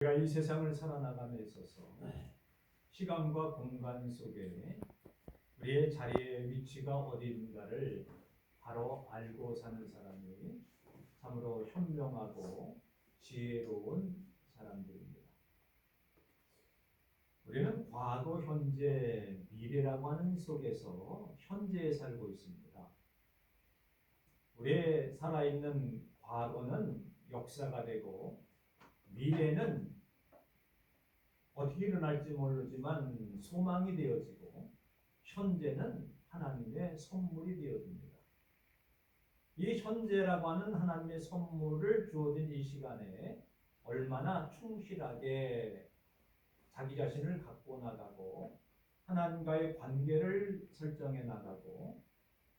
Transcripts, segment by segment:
우리가 이 세상을 살아나감에 있어서 시간과 공간 속에 우리의 자리의 위치가 어디인가를 바로 알고 사는 사람이 참으로 현명하고 지혜로운 사람들입니다. 우리는 과거, 현재, 미래라고 하는 속에서 현재에 살고 있습니다. 우리의 살아있는 과거는 역사가 되고 미래는 어떻게 일어날지 모르지만 소망이 되어지고 현재는 하나님의 선물이 되어집니다. 이 현재라고 하는 하나님의 선물을 주어진 이 시간에 얼마나 충실하게 자기 자신을 갖고 나가고 하나님과의 관계를 설정해 나가고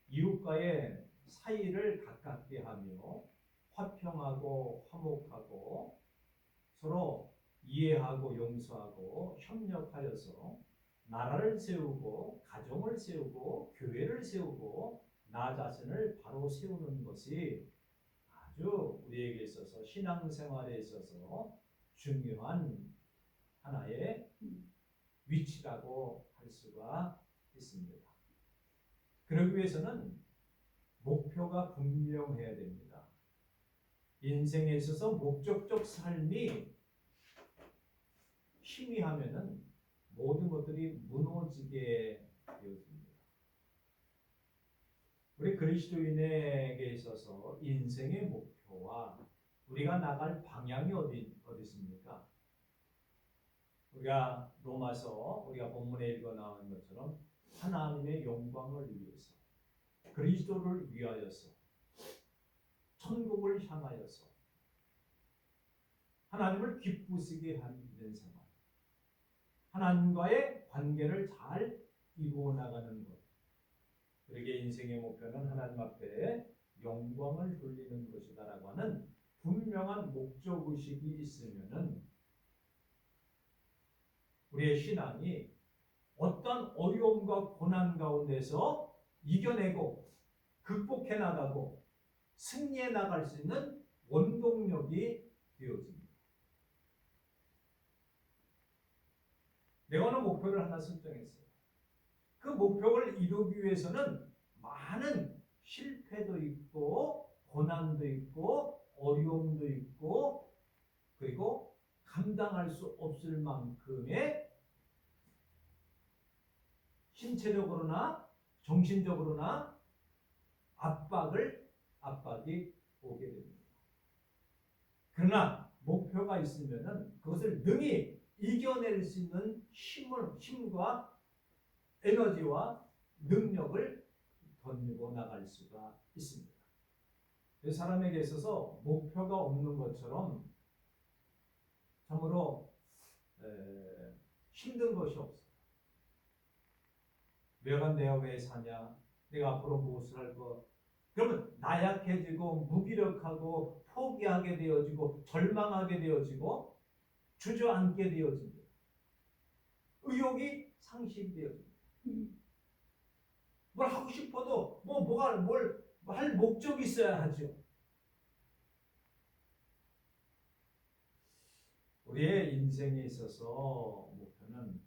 이웃과의 사이를 가깝게 하며 화평하고 화목하고 서로 이해하고 용서하고 협력하여서 나라를 세우고 가정을 세우고 교회를 세우고 나 자신을 바로 세우는 것이 아주 우리에게 있어서 신앙생활에 있어서 중요한 하나의 위치라고 할 수가 있습니다. 그러기 위해서는 목표가 분명해야 됩니다. 인생에 있어서 목적적 삶이 희미하면은 모든 것들이 무너지게 되어집니다. 우리 그리스도인에게 있어서 인생의 목표와 우리가 나갈 방향이 어디 있습니까? 우리가 로마서 우리가 본문에 읽어 나온 것처럼 하나님의 영광을 위해서 그리스도를 위하여서 천국을 향하여서 하나님을 기쁘시게 하는 생활, 하나님과의 관계를 잘 이루어 나가는 것. 그러게 인생의 목표는 하나님 앞에 영광을 돌리는 것이다라고 하는 분명한 목적의식이 있으면은 우리의 신앙이 어떤 어려움과 고난 가운데서 이겨내고 극복해 나가고 승리해 나갈 수 있는 원동력이 되어집니다. 내가 어느 목표를 하나 설정했어요. 그 목표를 이루기 위해서는 많은 실패도 있고 고난도 있고 어려움도 있고 그리고 감당할 수 없을 만큼의 신체적으로나 정신적으로나 압박이 오게 됩니다. 그러나 목표가 있으면은 그것을 능히 이겨낼 수 있는 힘과 에너지와 능력을 던지고 나갈 수가 있습니다. 사람에게 있어서 목표가 없는 것처럼 참으로 힘든 것이 없어요. 내가 왜 사냐? 내가 앞으로 무엇을 할 것? 그러면 나약해지고 무기력하고 포기하게 되어지고 절망하게 되어지고 주저앉게 되어집니다. 의욕이 상실되어집니다. 뭘 하고 싶어도 뭘 할 목적이 있어야 하죠. 우리의 인생에 있어서 목표는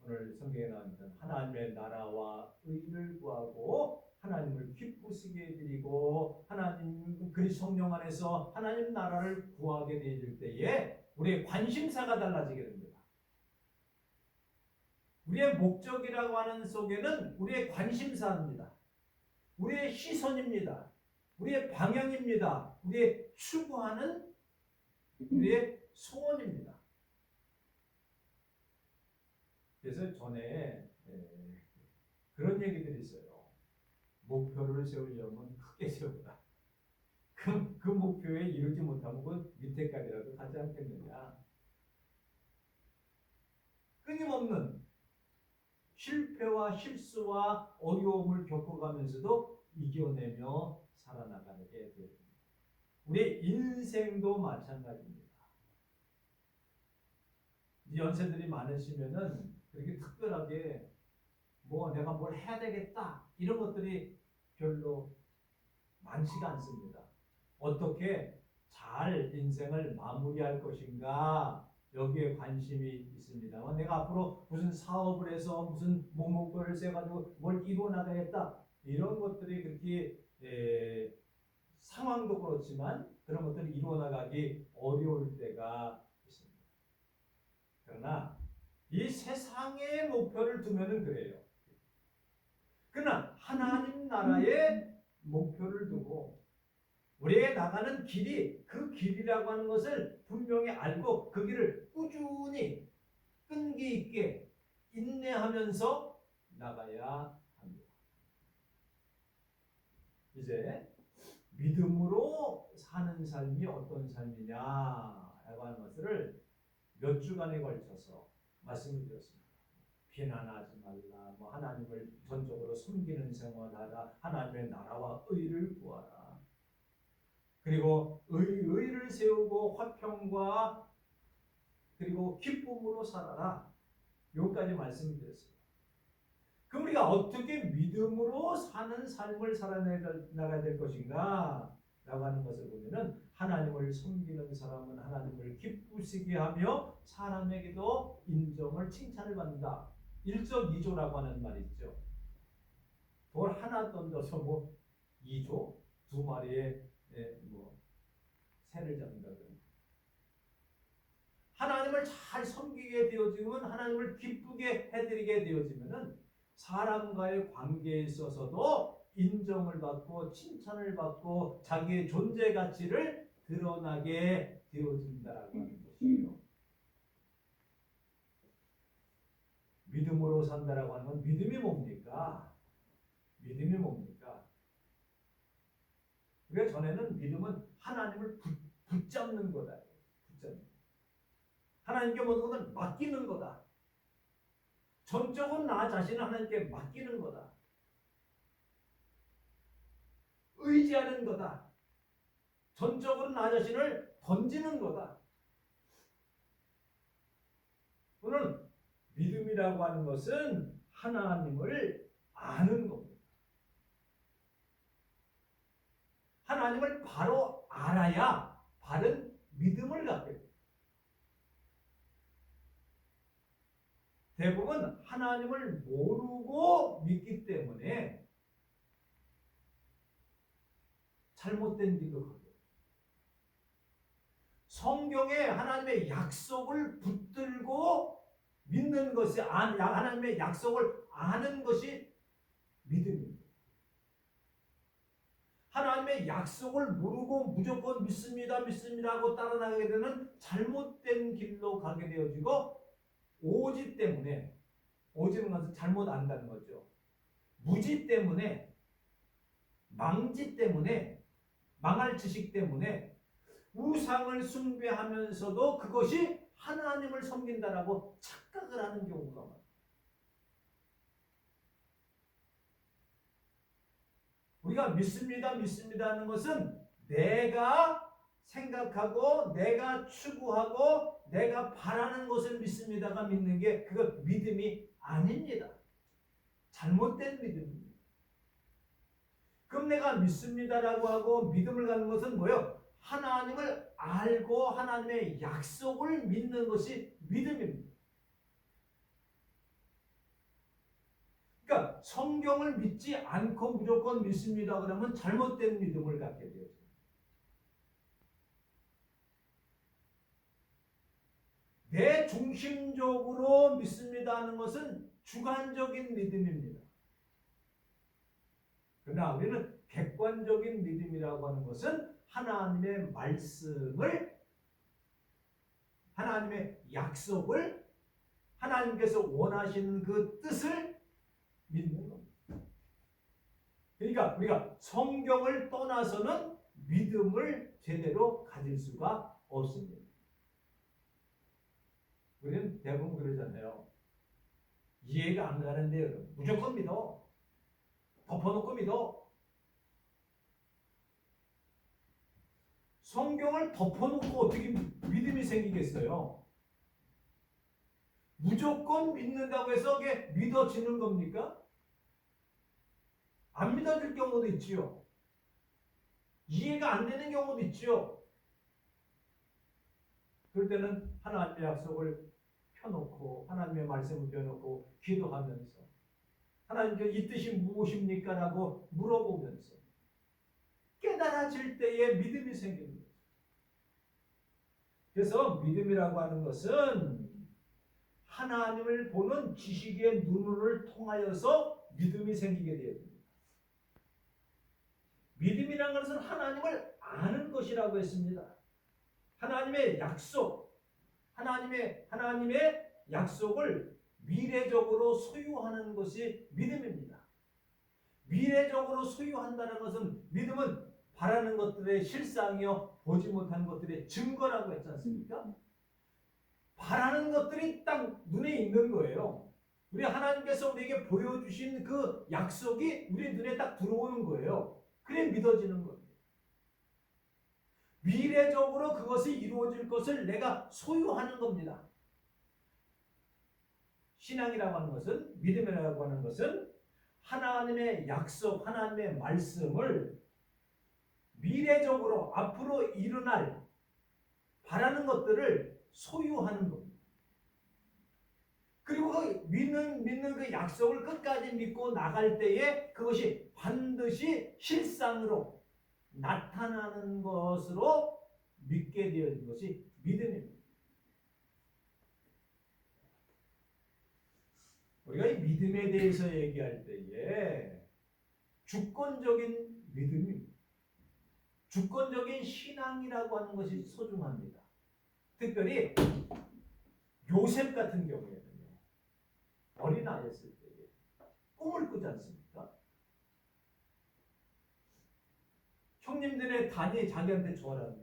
오늘 성경에 나온 하나님의 나라와 의를 구하고 하나님을 기쁘시게 해드리고 하나님 그리스도 성령 안에서 하나님 나라를 구하게 되어질 때에 우리의 관심사가 달라지게 됩니다. 우리의 목적이라고 하는 속에는 우리의 관심사입니다. 우리의 시선입니다. 우리의 방향입니다. 우리의 추구하는 우리의 소원입니다. 그래서 전에 그런 얘기들이 있어요. 목표를 세우려면 크게 세우라. 그 목표에 이르지 못하면 그 밑에까지라도 가지 않겠느냐. 끊임없는 실패와 실수와 어려움을 겪어가면서도 이겨내며 살아나가게 됩니다. 우리 인생도 마찬가지입니다. 연세들이 많으시면은 그렇게 특별하게 내가 뭘 해야 되겠다 이런 것들이 별로 많지가 않습니다. 어떻게 잘 인생을 마무리할 것인가 여기에 관심이 있습니다만 내가 앞으로 무슨 사업을 해서 무슨 목표를 세가지고 뭘 이루어나가겠다 이런 것들이 그렇게 상황도 그렇지만 그런 것들이 이루어나가기 어려울 때가 있습니다. 그러나 이 세상의 목표를 두면은 그래요. 그러나 하나님 나라의 목표를 두고 우리의 나가는 길이 그 길이라고 하는 것을 분명히 알고 그 길을 꾸준히 끈기 있게 인내하면서 나가야 합니다. 이제 믿음으로 사는 삶이 어떤 삶이냐라고 하는 것을 몇 주간에 걸쳐서 말씀을 드렸습니다. 비난하지 말라, 뭐 하나님을 전적으로 섬기는 생활하라, 하나님의 나라와 의를 구하라. 그리고 의를 세우고 화평과 그리고 기쁨으로 살아라. 여기까지 말씀드렸습니다. 그럼 우리가 어떻게 믿음으로 사는 삶을 살아나가야 될 것인가? 라고 하는 것을 보면은 하나님을 섬기는 사람은 하나님을 기쁘시게 하며 사람에게도 인정을 칭찬을 받는다. 일석이조라고 하는 말이 있죠. 돌 하나 던져서 뭐 2조? 두 마리의 새를 잡는다. 하나님을 잘 섬기게 되어지면 하나님을 기쁘게 해드리게 되어지면은 사람과의 관계에 있어서도 인정을 받고 칭찬을 받고 자기의 존재 가치를 드러나게 되어진다라고 하는 것이에요. 믿음으로 산다라고 하는 건 믿음이 뭡니까? 믿음이 뭡니까? 우리가 전에는 믿음은 하나님을 붙잡는 거다. 붙잡는. 하나님께 모든 것을 맡기는 거다. 전적으로 나 자신을 하나님께 맡기는 거다. 의지하는 거다. 전적으로 나 자신을 던지는 거다. 오늘 믿음이라고 하는 것은 하나님을 아는 겁니다. 하나님을 바로 알아야 바른 믿음을 갖게 됩니다. 대부분 하나님을 모르고 믿기 때문에 잘못된 길로 가게 됩니다. 성경에 하나님의 약속을 붙들고 믿는 것이 하나님의 약속을 아는 것이 믿음입니다. 하나님의 약속을 모르고 무조건 믿습니다 하고 따라나가게 되는 잘못된 길로 가게 되어지고 오지 때문에 오지는 것은 잘못 안다는 거죠. 무지 때문에 망지 때문에 망할 지식 때문에 우상을 숭배하면서도 그것이 하나님을 섬긴다라고 착각을 하는 경우가 많아요. 우리가 믿습니다 하는 것은 내가 생각하고 내가 추구하고 내가 바라는 것을 믿습니다가 믿는 게 그것 믿음이 아닙니다. 잘못된 믿음입니다. 그럼 내가 믿습니다라고 하고 믿음을 갖는 것은 뭐예요? 하나님을 알고 하나님의 약속을 믿는 것이 믿음입니다. 그러니까 성경을 믿지 않고 무조건 믿습니다 그러면 잘못된 믿음을 갖게 되죠. 내 중심적으로 믿습니다 하는 것은 주관적인 믿음입니다. 그러나 우리는 객관적인 믿음이라고 하는 것은 하나님의 말씀을, 하나님의 약속을, 하나님께서 원하시는 그 뜻을 믿는 겁니다. 그러니까 우리가 성경을 떠나서는 믿음을 제대로 가질 수가 없습니다. 우리는 대부분 그러잖아요. 이해가 안 가는데 무조건 믿어. 덮어놓고 믿어. 성경을 덮어놓고 어떻게 믿음이 생기겠어요? 무조건 믿는다고 해서 그게 믿어지는 겁니까? 안 믿어질 경우도 있지요. 이해가 안 되는 경우도 있지요. 그럴 때는 하나님의 약속을 펴놓고 하나님의 말씀을 펴놓고 기도하면서 하나님께 이 뜻이 무엇입니까? 라고 물어보면서 깨달아질 때에 믿음이 생깁니다. 그래서 믿음이라고 하는 것은 하나님을 보는 지식의 눈을 통하여서 믿음이 생기게 되었습니다. 믿음이라는 것은 하나님을 아는 것이라고 했습니다. 하나님의 약속, 하나님의 약속을 미래적으로 소유하는 것이 믿음입니다. 미래적으로 소유한다는 것은 믿음은 바라는 것들의 실상이요 보지 못하는 것들의 증거라고 했지 않습니까? 바라는 것들이 딱 눈에 있는 거예요. 우리 하나님께서 우리에게 보여주신 그 약속이 우리 눈에 딱 들어오는 거예요. 그래 믿어지는 거예요. 미래적으로 그것이 이루어질 것을 내가 소유하는 겁니다. 신앙이라고 하는 것은, 믿음이라고 하는 것은 하나님의 약속, 하나님의 말씀을 미래적으로 앞으로 일어날 바라는 것들을 소유하는 겁니다. 그리고 그 믿는 그 약속을 끝까지 믿고 나갈 때에 그것이 반드시 실상으로 나타나는 것으로 믿게 되어진 것이 믿음입니다. 우리가 이 믿음에 대해서 얘기할 때에 주권적인 믿음입니다. 주권적인 신앙이라고 하는 것이 소중합니다. 특별히 요셉 같은 경우에는요. 어린아이였을 때에 꿈을 꾸지 않습니까? 형님들의 단이 자기한테 절하는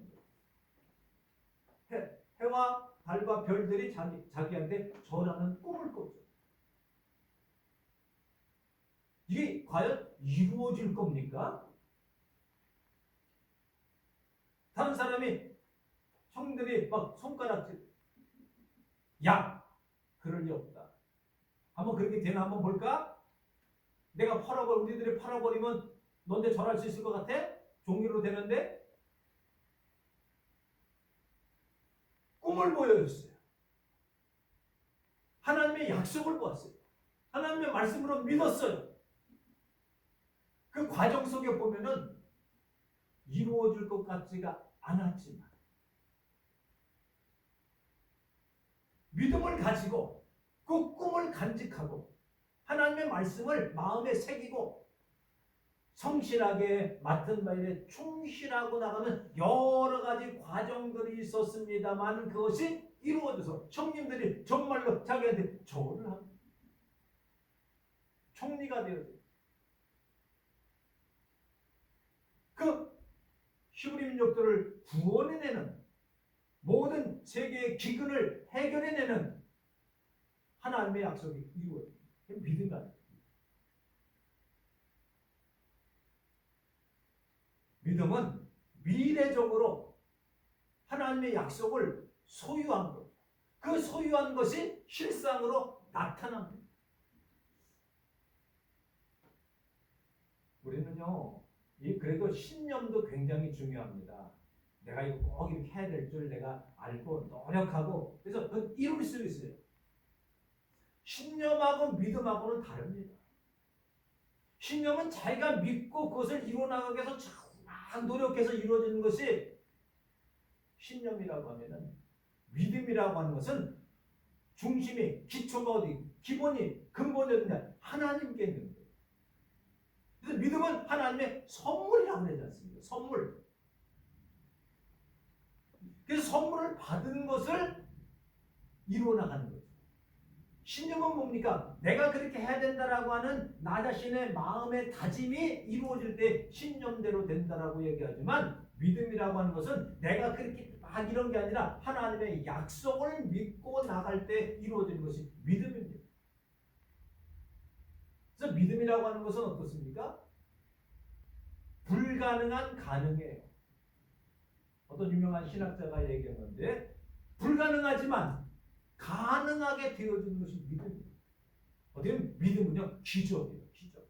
거예요. 해와 달과 별들이 자기한테 절하는 꿈을 꿨죠. 이게 과연 이루어질 겁니까? 다른 사람이 형들이 막 손가락질, 야, 그럴 리 없다. 한번 그렇게 되나 한번 볼까? 내가 우리들이 팔아버리면 너한테 절할 수 있을 것 같아? 종이로 되는데? 꿈을 보여줬어요. 하나님의 약속을 보았어요. 하나님의 말씀으로 믿었어요. 그 과정 속에 보면은 이루어질 것 같지가 않았지만 믿음을 가지고 그 꿈을 간직하고 하나님의 말씀을 마음에 새기고 성실하게 맡은 바에 충실하고 나가는 여러 가지 과정들이 있었습니다만 그것이 이루어져서 형님들이 정말로 자기한테 절을 합니다. 총리가 되어져요. 그 히브리 민족들을 구원해내는 모든 세계의 기근을 해결해내는 하나님의 약속이 이루어집니다. 믿음이 아닙니다. 믿음은 미래적으로 하나님의 약속을 소유한 것. 그 소유한 것이 실상으로 나타납니다. 우리는요, 그래도 신념도 굉장히 중요합니다. 내가 이거 꼭 이렇게 해야 될 줄 내가 알고 노력하고 그래서 이룰 수 있어요. 신념하고 믿음하고는 다릅니다. 신념은 자기가 믿고 그것을 이루어나가기 위해서 막 노력해서 이루어지는 것이 신념이라고 하면은 믿음이라고 하는 것은 중심이 기초가 어디 기본이 근본이 어디냐 하나님께 있는 거예요. 그래서 믿음은 하나님의 선물이라고 하지 않습니까? 선물. 그래서 선물을 받은 것을 이루어나가는 거죠. 신념은 뭡니까? 내가 그렇게 해야 된다라고 하는 나 자신의 마음의 다짐이 이루어질 때 신념대로 된다라고 얘기하지만 믿음이라고 하는 것은 내가 그렇게 막 이런 게 아니라 하나님의 약속을 믿고 나갈 때 이루어지는 것이 믿음입니다. 그래서 믿음이라고 하는 것은 어떻습니까? 불가능한 가능해요. 어떤 유명한 신학자가 얘기했는데 불가능하지만 가능하게 되어지는 것이 믿음입니다. 어떻게 보면 믿음은요 기적이에요. 기적.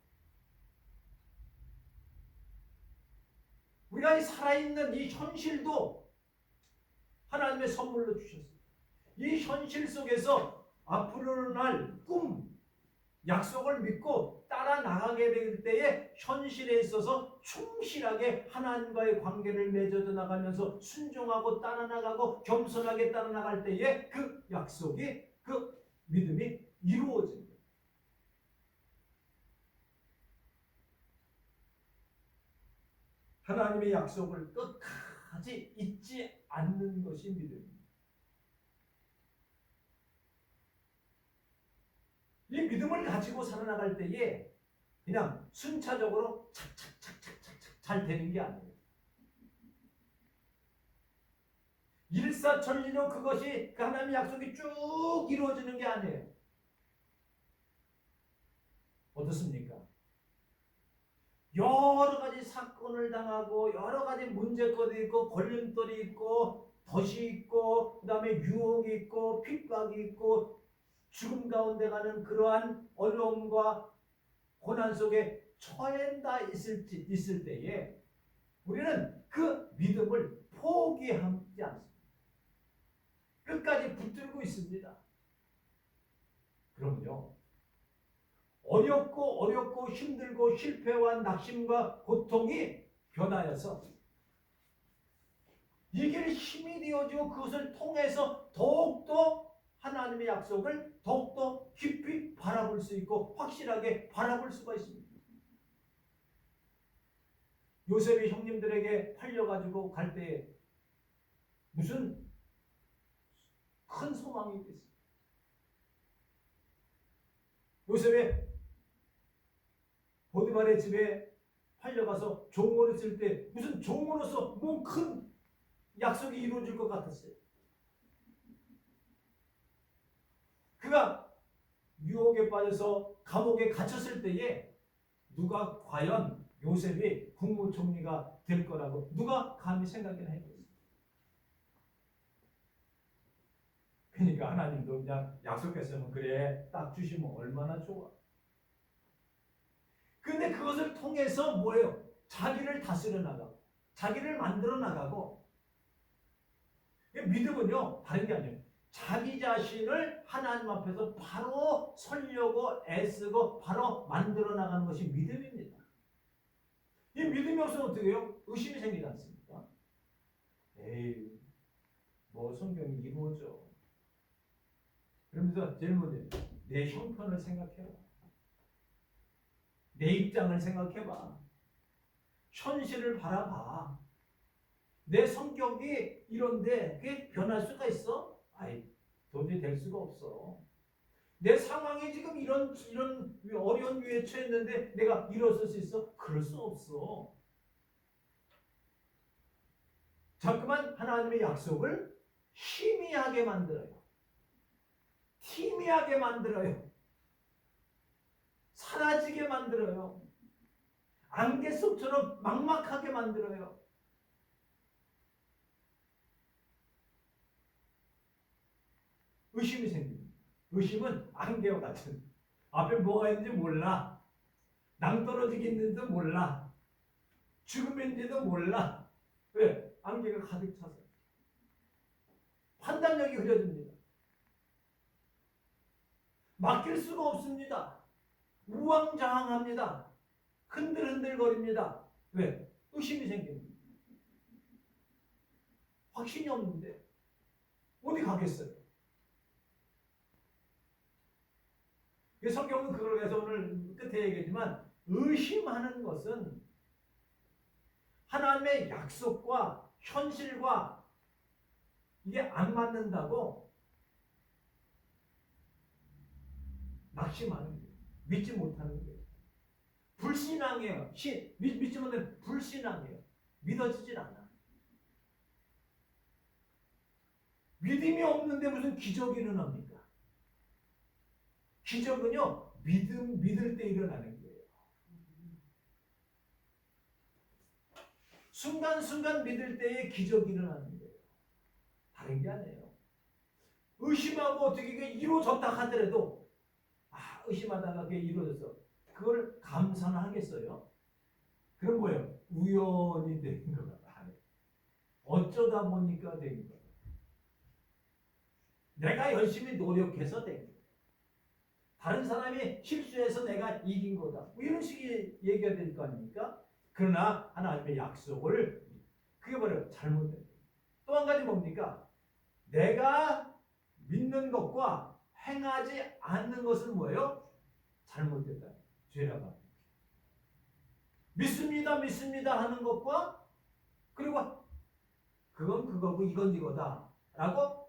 우리가 살아있는 이 현실도 하나님의 선물로 주셨어요. 이 현실 속에서 앞으로 날 꿈, 약속을 믿고 따라 나가게 될 때에 현실에 있어서 충실하게 하나님과의 관계를 맺어져 나가면서 순종하고 따라 나가고 겸손하게 따라 나갈 때에 그 약속이, 그 믿음이 이루어집니다. 하나님의 약속을 끝까지 잊지 않는 것이 믿음입니다. 이 믿음을 가지고 살아나갈 때에 그냥 순차적으로 착착착착착착 잘 되는 게 아니에요. 일사천리로 그것이 그 하나님의 약속이 쭉 이루어지는 게 아니에요. 어떻습니까? 여러 가지 사건을 당하고 여러 가지 문제거리 있고 걸림돌이 있고 덫이 있고 그 다음에 유혹이 있고 핍박이 있고 죽음 가운데 가는 그러한 어려움과 고난 속에 처해다 있을 때에 우리는 그 믿음을 포기하지 않습니다. 끝까지 붙들고 있습니다. 그럼요. 어렵고 힘들고 실패와 낙심과 고통이 변하여서 이게 힘이 되어지고 그것을 통해서 더욱더 하나님의 약속을 더욱더 깊이 바라볼 수 있고 확실하게 바라볼 수가 있습니다. 요셉이 형님들에게 팔려가지고 갈 때 무슨 큰 소망이 있겠어요. 요셉의 보디발의 집에 팔려가서 종으로 있을 때 무슨 종으로서 뭐 큰 약속이 이루어질 것 같았어요. 그가 유혹에 빠져서 감옥에 갇혔을 때에 누가 과연 요셉이 국무총리가 될 거라고 누가 감히 생각이나 했겠어요. 그러니까 하나님도 그냥 약속했으면 그래 딱 주시면 얼마나 좋아. 근데 그것을 통해서 뭐예요? 자기를 다스려 나가고 자기를 만들어 나가고 믿음은요 다른 게 아니에요. 자기 자신을 하나님 앞에서 바로 서려고 애쓰고 바로 만들어 나가는 것이 믿음입니다. 이 믿음이 없으면 어떻게 해요? 의심이 생기지 않습니까? 에이 뭐 성경이 이루어져. 그러면서 제일 먼저 내 형편을 생각해봐. 내 입장을 생각해봐. 현실을 바라봐. 내 성격이 이런데 그게 변할 수가 있어? 아이 도저히 될 수가 없어. 내 상황이 지금 이런 어려운 위에 처했는데 내가 일어설 수 있어? 그럴 수 없어. 자꾸만 하나님의 약속을 희미하게 만들어요. 희미하게 만들어요. 사라지게 만들어요. 안개 속처럼 막막하게 만들어요. 의심이 생깁니다. 의심은 안개와 같은 앞에 뭐가 있는지 몰라. 낭떠러지가 있는지도 몰라. 죽음인지도 몰라. 왜? 안개가 가득 차서. 판단력이 흐려집니다. 맡길 수가 없습니다. 우왕좌왕합니다. 흔들흔들거립니다. 왜? 의심이 생깁니다. 확신이 없는데 어디 가겠어요? 성경은 그걸 위해서 오늘 끝에 얘기했지만 의심하는 것은 하나님의 약속과 현실과 이게 안 맞는다고 낙심하는 거예요. 믿지 못하는 거예요. 불신앙이에요. 믿지 못하는 불신앙이에요. 믿어지질 않아. 믿음이 없는데 무슨 기적이 일어납니까? 기적은요, 믿을 때 일어나는 거예요. 순간순간 믿을 때에 기적이 일어나는 거예요. 다른 게 아니에요. 의심하고 어떻게 이게 이루어졌다 하더라도, 의심하다가 그게 이루어져서, 그걸 감사나 하겠어요? 그럼 뭐예요? 우연히 된 거다. 어쩌다 보니까 된 거다. 내가 열심히 노력해서 된 게. 다른 사람이 실수해서 내가 이긴 거다. 뭐 이런 식의 얘기가 될 거 아닙니까? 그러나 하나님의 약속을 그게 뭐래요? 잘못된 거예요. 또 한 가지 뭡니까? 내가 믿는 것과 행하지 않는 것은 뭐예요? 잘못됐다. 죄라고 합니다. 믿습니다, 믿습니다 하는 것과 그리고 그건 그거고 이건 이거다 라고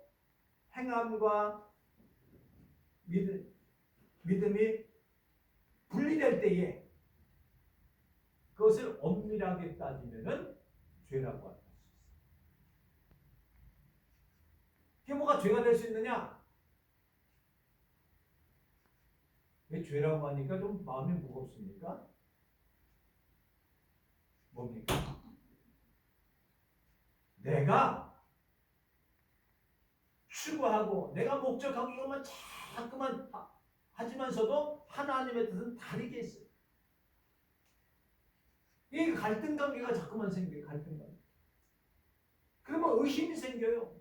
행함과 믿음이 분리될 때에 그것을 엄밀하게 따지면은 죄라고 할 수 있어요. 그게 뭐가 죄가 될 수 있느냐? 왜 죄라고 하니까 좀 마음이 무겁습니까? 뭡니까? 내가 추구하고 내가 목적하고 이것만 자꾸만 하지만서도 하나님의 뜻은 다르게 있어요. 이 갈등 관계가 자꾸만 생겨요. 갈등 관계. 그러면 의심이 생겨요.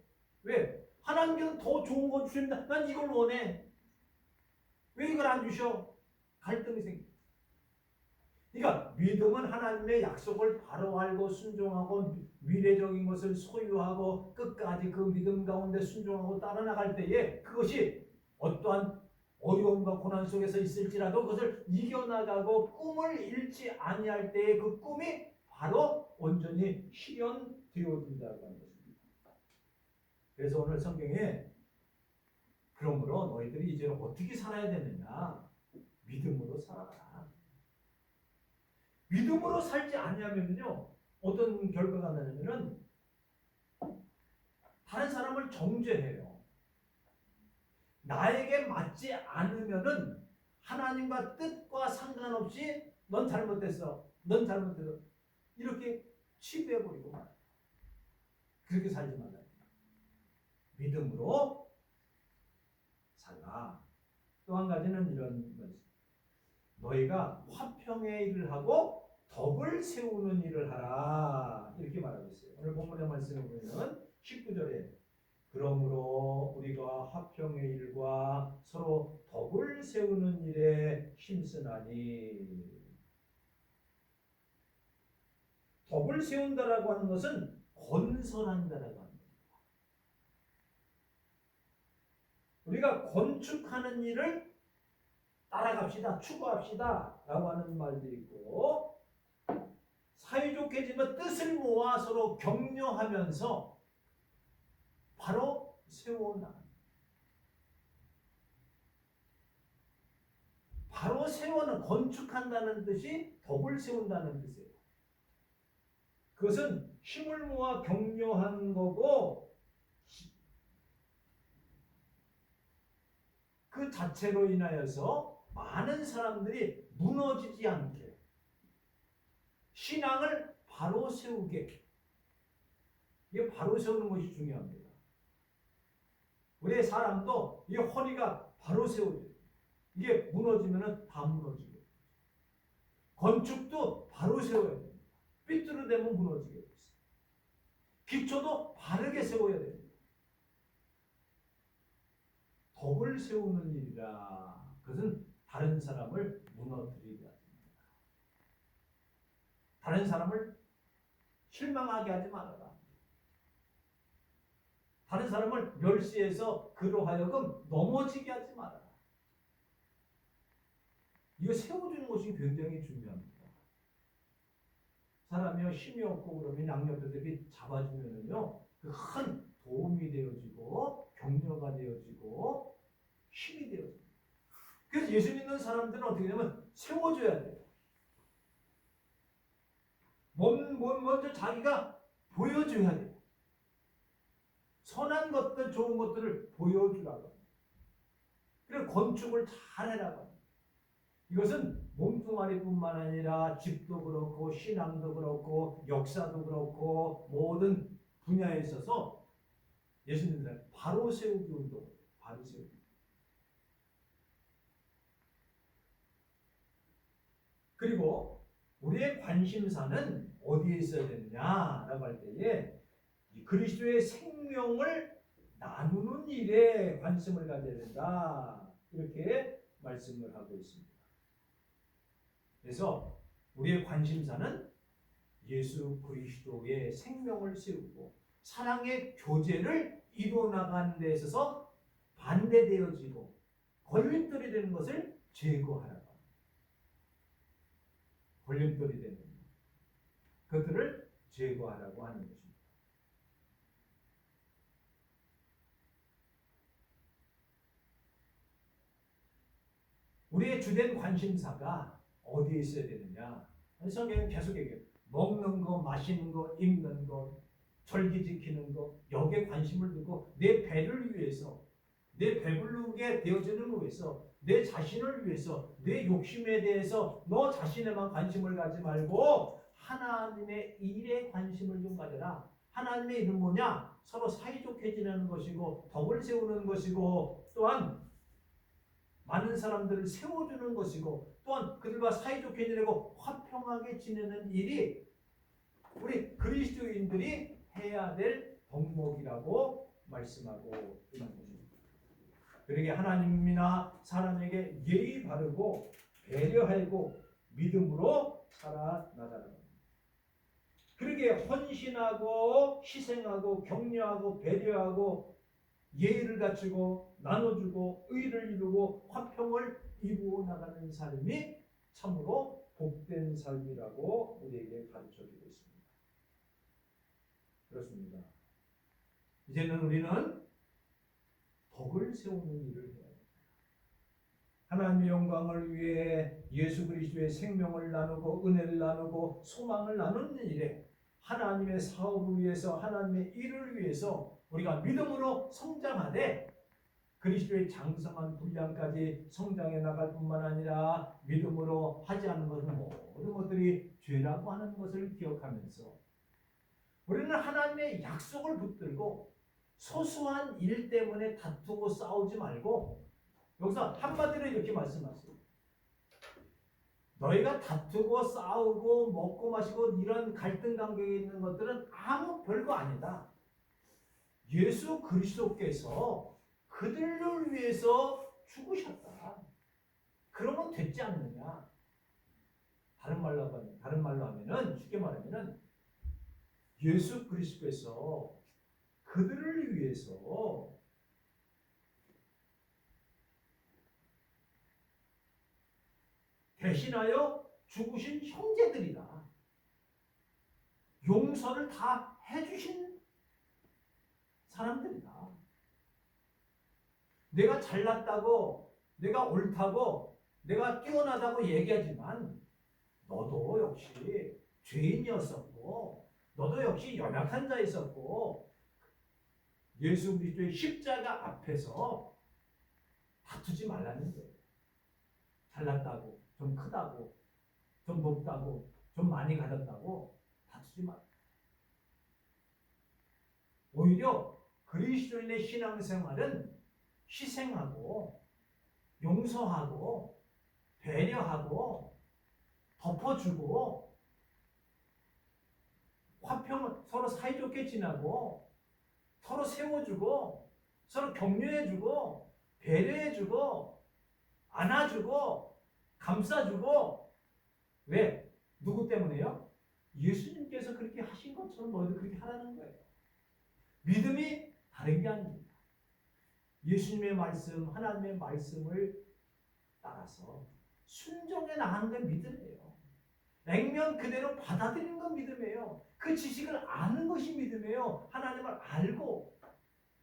왜? 하나님께서 더 좋은 거 주신다. 난 이걸 원해. 왜 이걸 안 주셔? 갈등이 생겨. 그러니까 믿음은 하나님의 약속을 바로 알고 순종하고 미래적인 것을 소유하고 끝까지 그 믿음 가운데 순종하고 따라 나갈 때에 그것이 어떠한 어려움과 고난 속에서 있을지라도 그것을 이겨나가고 꿈을 잃지 아니할 때에 그 꿈이 바로 온전히 실현되어진다는 것입니다. 그래서 오늘 성경에 그러므로 너희들이 이제는 어떻게 살아야 되느냐? 믿음으로 살아라. 믿음으로 살지 않냐면요 어떤 결과가 나냐면은 다른 사람을 정죄해요. 나에게 맞지 않으면은 하나님과 뜻과 상관없이 넌 잘못됐어, 넌 잘못됐어 이렇게 치부해버리고 말아요. 그렇게 살지 말라. 믿음으로 살라. 또 한 가지는 이런 것이 너희가 화평의 일을 하고 덕을 세우는 일을 하라 이렇게 말하고 있어요. 오늘 본문의 말씀을 보면 19절에 그러므로 우리가 화평의 일과 서로 덕을 세우는 일에 힘쓰나니 덕을 세운다라고 하는 것은 건설한다라고 합니다. 우리가 건축하는 일을 따라갑시다, 추구합시다 라고 하는 말도 있고 사이좋게 지면 뜻을 모아 서로 격려하면서 바로 세워나간다. 바로 세워는 건축한다는 뜻이 덕을 세운다는 뜻이에요. 그것은 힘을 모아 격려하는 거고 그 자체로 인하여서 많은 사람들이 무너지지 않게 신앙을 바로 세우게 이게 바로 세우는 것이 중요합니다. 우리의 사람도 이 허리가 바로 세워져요. 이게 무너지면 다 무너지게. 건축도 바로 세워야 됩니다. 삐뚤어대면 무너지게 돼요. 기초도 바르게 세워야 됩니다. 덕을 세우는 일이라 그것은 다른 사람을 무너뜨리게 하지 말아라. 다른 사람을 실망하게 하지 말아라. 다른 사람을 멸시해서 그로 하여금 넘어지게 하지 말아라. 이거 세워주는 것이 굉장히 중요합니다. 사람이 힘이 없고 그러면 양옆에서 이렇게 잡아주면은요, 큰 도움이 되어지고 격려가 되어지고 힘이 되어집니다. 그래서 예수 믿는 사람들은 어떻게 되냐면 세워줘야 돼요. 먼저 자기가 보여줘야 돼요. 선한 것들, 좋은 것들을 보여주라고 합니다. 그래서 건축을 잘해라고 합니다. 이것은 몸뚱아리뿐만 아니라 집도 그렇고 신앙도 그렇고 역사도 그렇고 모든 분야에 있어서 예수님은 바로 세우기 운동, 바로 세우기. 그리고 우리의 관심사는 어디에 있어야 되느냐라고 할 때에 그리스도의 생명을 나누는 일에 관심을 가져야 된다. 이렇게 말씀을 하고 있습니다. 그래서 우리의 관심사는 예수 그리스도의 생명을 세우고 사랑의 교제를 이루어나가는 데 있어서 반대되어지고 걸림돌이 되는 것을 제거하라고 합니다. 걸림돌이 되는 그것들을 제거하라고 하는 것입니다. 우리의 주된 관심사가 어디에 있어야 되느냐? 성경은 계속 얘기해요. 먹는 거, 마시는 거, 입는 거, 절기 지키는 거, 여기에 관심을 두고 내 배를 위해서, 내 배부르게 되어지는 위해서, 내 자신을 위해서, 내 욕심에 대해서 너 자신에만 관심을 가지 말고 하나님의 일에 관심을 좀 가져라. 하나님의 일은 뭐냐? 서로 사이좋게 지내는 것이고 덕을 세우는 것이고 또한 많은 사람들을 세워주는 것이고 또한 그들과 사이좋게 지내고 화평하게 지내는 일이 우리 그리스도인들이 해야 될 덕목이라고 말씀하고 있는 것입니다. 그러게 하나님이나 사람에게 예의 바르고 배려하고 믿음으로 살아나가는 겁니다. 그러게 헌신하고 희생하고 격려하고 배려하고 예의를 갖추고 나눠주고 의를 이루고 화평을 이루어 나가는 삶이 참으로 복된 삶이라고 우리에게 가르쳐주고 있습니다. 그렇습니다. 이제는 우리는 덕을 세우는 일을 해야 합니다. 하나님의 영광을 위해 예수 그리스도의 생명을 나누고 은혜를 나누고 소망을 나누는 일에 하나님의 사업을 위해서 하나님의 일을 위해서 우리가 믿음으로 성장하되 그리스도의 장성한 분량까지 성장해 나갈 뿐만 아니라 믿음으로 하지 않은 것은 모든 것들이 죄라고 하는 것을 기억하면서 우리는 하나님의 약속을 붙들고 소소한 일 때문에 다투고 싸우지 말고 여기서 한마디로 이렇게 말씀하세요. 너희가 다투고 싸우고 먹고 마시고 이런 갈등 관계에 있는 것들은 아무 별거 아니다. 예수 그리스도께서 그들을 위해서 죽으셨다. 그러면 됐지 않느냐? 다른 말로 하면은 쉽게 말하면은 예수 그리스도께서 그들을 위해서 대신하여 죽으신 형제들이다. 용서를 다 해주신 사람들이다. 내가 잘났다고, 내가 옳다고, 내가 뛰어나다고 얘기하지만 너도 역시 죄인이었었고 너도 역시 연약한 자였었고 예수 그리스도의 십자가 앞에서 다투지 말라는 거예요. 잘났다고, 좀 크다고, 좀 높다고, 좀 많이 가졌다고 다투지 마. 오히려 그리스도인의 신앙생활은 희생하고 용서하고 배려하고 덮어주고 화평을 서로 사이좋게 지나고 서로 세워주고 서로 격려해주고 배려해주고 안아주고 감싸주고 왜? 누구 때문에요? 예수님께서 그렇게 하신 것처럼 너희도 그렇게 하라는 거예요. 믿음이 다른 게 아닙니다. 예수님의 말씀, 하나님의 말씀을 따라서 순종해 나가는 건 믿음이에요. 액면 그대로 받아들이는 건 믿음이에요. 그 지식을 아는 것이 믿음이에요. 하나님을 알고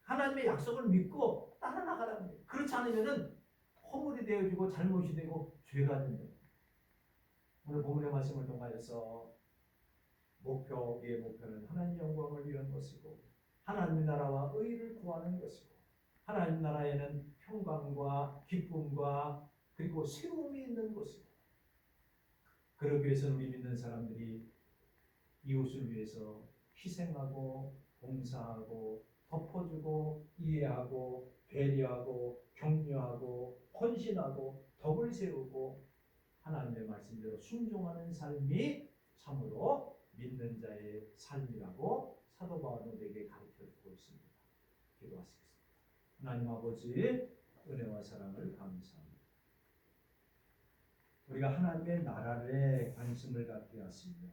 하나님의 약속을 믿고 따라 나가라는 거예요. 그렇지 않으면은 허물이 되어지고 잘못이 되고 죄가 된다. 오늘 본문의 말씀을 통하여서 우리의 목표는 하나님 영광을 위한 것이고 하나님 나라와 의를 구하는 것이고 하나님 나라에는 평강과 기쁨과 그리고 세움이 있는 것이고 그러기 위해서 우리 믿는 사람들이 이웃을 위해서 희생하고 봉사하고 덮어주고 이해하고 배려하고 격려하고 헌신하고 덕을 세우고 하나님의 말씀대로 순종하는 삶이 참으로 믿는 자의 삶이라고 사도 바울은 우리에게 가르쳐주고 있습니다. 기도하시겠습니다. 하나님 아버지, 은혜와 사랑을 감사합니다. 우리가 하나님의 나라에 관심을 갖게 하시며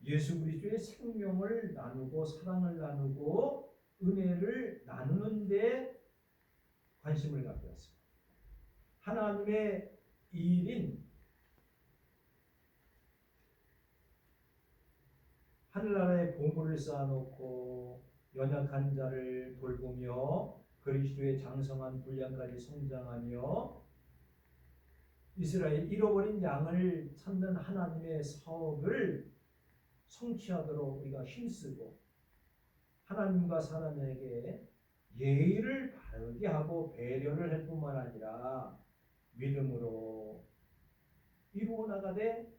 예수 그리스도의 생명을 나누고 사랑을 나누고 은혜를 나누는 데 관심을 갖게 하십니다. 하나님의 일인 하늘나라에 보물을 쌓아놓고 연약한 자를 돌보며 그리스도의 장성한 분량까지 성장하며 이스라엘 잃어버린 양을 찾는 하나님의 사업을 성취하도록 우리가 힘쓰고 하나님과 사람에게 예의를 바르게 하고 배려를 할 뿐만 아니라 믿음으로 이루어 나가되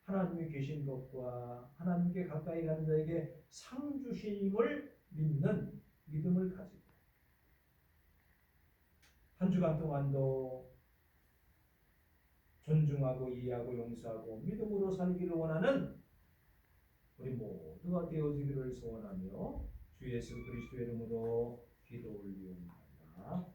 하나님이 계신 것과 하나님께 가까이 가는 자에게 상 주심을 믿는 믿음을 가지고 한 주간 동안도 존중하고 이해하고 용서하고 믿음으로 살기를 원하는 우리 모두가 되어지기를 소원하며 주 예수 그리스도의 이름으로 기도 올리옵나이다.